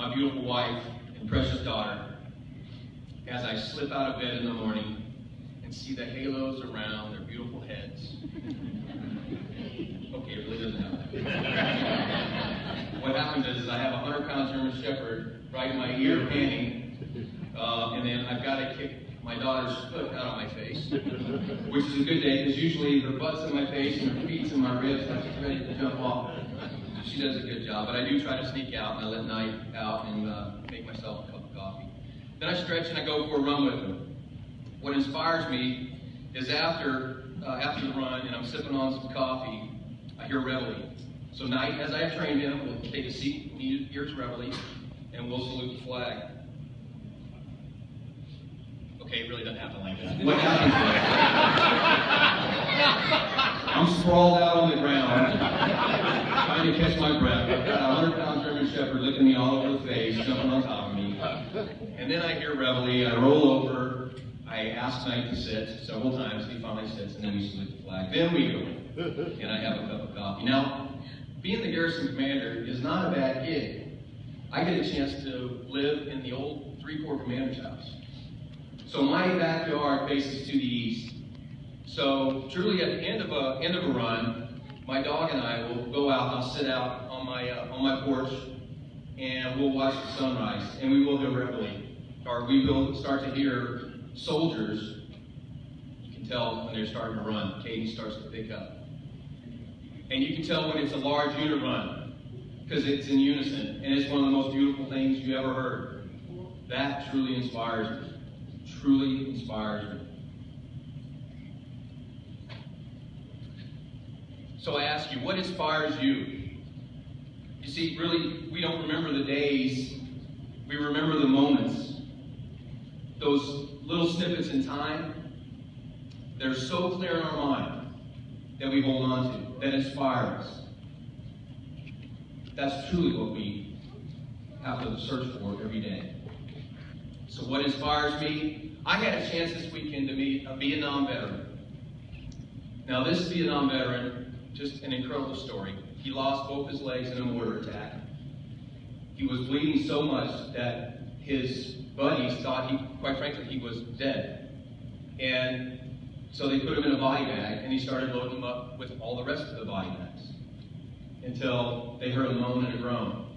my beautiful wife and precious daughter, as I slip out of bed in the morning and see the halos around their beautiful heads. Okay, it really doesn't happen. What happens is I have a 100-pound German Shepherd right in my ear panting, and then I've got to kick my daughter's foot out of my face, which is a good day because usually her butt's in my face and her feet's in my ribs and I'm just ready to jump off. She does a good job, but I do try to sneak out and I let Night out and make myself a cup of coffee. Then I stretch and I go for a run with him. What inspires me is after the run and I'm sipping on some coffee, I hear reveille. So Night, as I have trained him, will take a seat, here's reveille, and we'll salute the flag. Okay, it really doesn't happen like that. What happens is, I'm sprawled out on the ground, trying to catch my breath. I've got a 100-pound German Shepherd licking me all over the face, jumping on top of me. And then I hear reveille, I roll over, I ask Night to sit several times, he finally sits, and then we salute the flag. Then we go, and I have a cup of coffee. Now, being the garrison commander is not a bad gig. I get a chance to live in the old 3-Corps commander's house. So my backyard faces to the east. So truly at the end of a run, my dog and I will go out and I'll sit out on my porch and we'll watch the sunrise and we will do reveille. Or we will start to hear soldiers. You can tell when they're starting to run, the cadence starts to pick up. And you can tell when it's a large unit run because it's in unison and it's one of the most beautiful things you ever heard. That truly inspires me. Truly inspires me. So I ask you, what inspires you? You see, really, we don't remember the days, we remember the moments. Those little snippets in time, they're so clear in our mind that we hold on to, that inspire us. That's truly what we have to search for every day. So what inspires me? I had a chance this weekend to meet a Vietnam veteran. Now this Vietnam veteran, just an incredible story. He lost both his legs in a mortar attack. He was bleeding so much that his buddies thought quite frankly, he was dead. And so they put him in a body bag and he started loading him up with all the rest of the body bags until they heard a moan and a groan.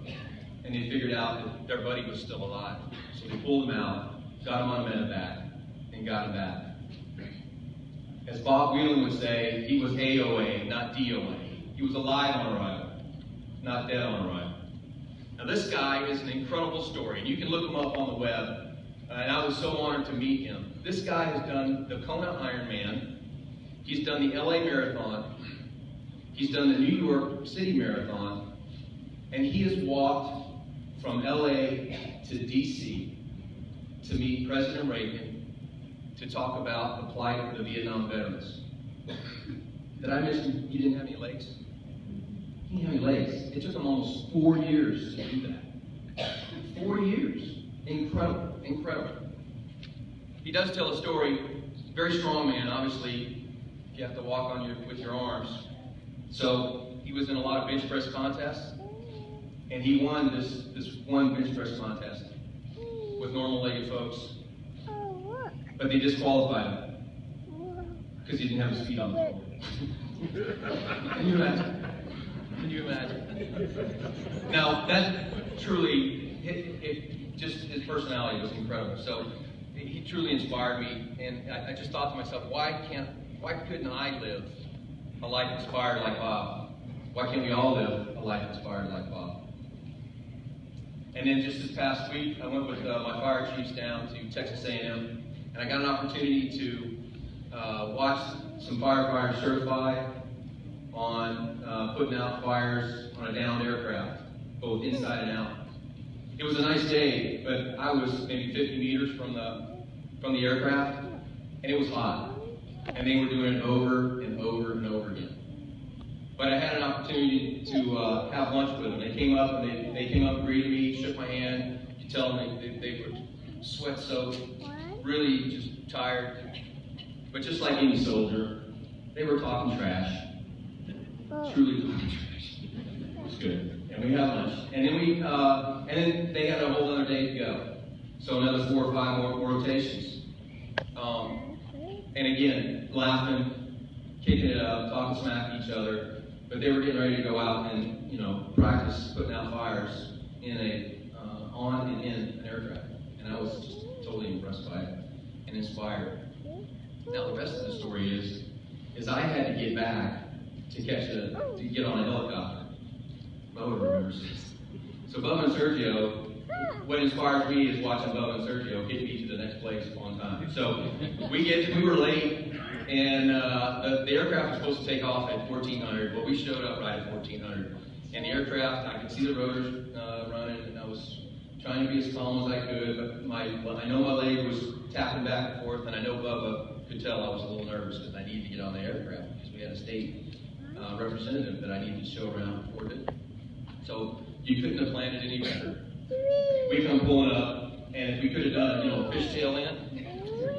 And they figured out that their buddy was still alive. So they pulled him out, got him on medevac, and got him back. As Bob Whelan would say, he was AOA, not DOA. He was alive on arrival, not dead on arrival. Now this guy is an incredible story, and you can look him up on the web, and I was so honored to meet him. This guy has done the Kona Ironman, he's done the LA Marathon, he's done the New York City Marathon, and he has walked from LA to DC to meet President Reagan to talk about the plight of the Vietnam veterans. Did I mention he didn't have any legs? He didn't have any legs. It took him almost 4 years to do that. 4 years. Incredible, incredible. He does tell a story, very strong man, obviously, you have to walk with your arms. So he was in a lot of bench press contests, and he won this one bench press contest with normal-legged folks. But they disqualified him because he didn't have his feet on the floor. Can you imagine? Can you imagine? Now, that truly, just his personality was incredible. So he truly inspired me, and I just thought to myself, why couldn't I live a life inspired like Bob? Why can't we all live a life inspired like Bob? And then just this past week, I went with my fire chiefs down to Texas A&M, and I got an opportunity to watch some firefighters certify on putting out fires on a downed aircraft, both inside and out. It was a nice day, but I was maybe 50 meters from the aircraft, and it was hot. And they were doing it over and over and over again. But I had an opportunity to have lunch with them. They came up and they came up and greeted me, shook my hand. You could tell them they were sweat soaked, really just tired. But just like any soldier, they were talking trash. Truly talking trash. It was good. and we had lunch, and then they had a whole other day to go. So another 4 or 5 more rotations. And again, laughing, kicking it up, talking smack to each other. But they were getting ready to go out and, practice putting out fires in on and in an aircraft. And I was just totally impressed by it and inspired. Now the rest of the story is I had to get back to get on a helicopter. Bubba remembers this. So Bubba and Sergio, what inspires me is watching Bubba and Sergio get me to the next place on time. So we were late, and the aircraft was supposed to take off at 1400, but we showed up right at 1400. And the aircraft, I could see the rotors running, and I was trying to be as calm as I could, but I know my leg was tapping back and forth, and I know Bubba could tell I was a little nervous because I needed to get on the aircraft because we had a state representative that I needed to show around before it. So you couldn't have planned it any better. We come pulling up, and if we could have done a fishtail in,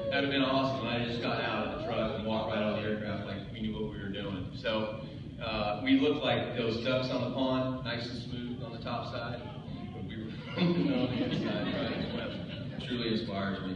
that would have been awesome. I just got out of the truck and walked right on the aircraft like we knew what we were doing. So we looked like those ducks on the pond, nice and smooth on the top side, but we were on the inside, right? Truly inspires me.